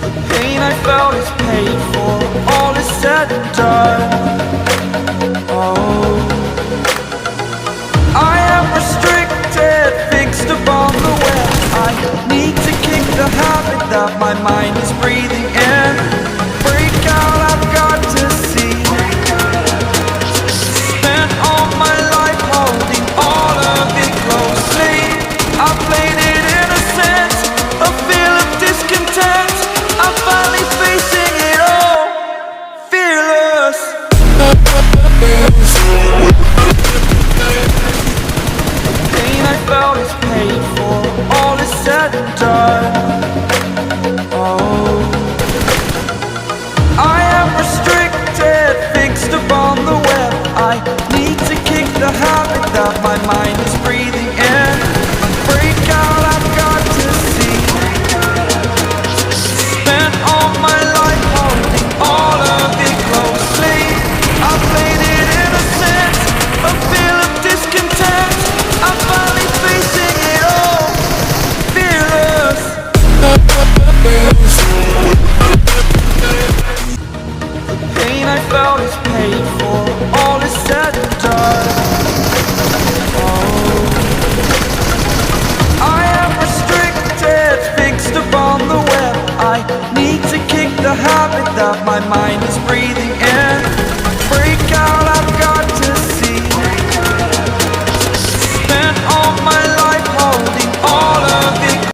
Pain I felt is paid for, all is said and done. Oh, I am restricted, fixed upon the web. I need to kick the habit that my mind is breathing in. Break out, I've got to see. Spent all my life holding all of it closely. I played it innocent, a feel of discontent. I'm finally facing it all, fearless. The pain I felt is paid for, all is said and done. Oh, I am restricted, fixed upon the web. I need to kick the habit that my mind is breathing in. Break out, I've got to see. Spent all my life holding all of it closely. I played it innocent, a feel of discontent. I'm finally facing it all, fearless. The pain I felt is paid for, all is said and done. Oh, I am restricted, fixed upon the web. I need to kick the habit that my mind is breathing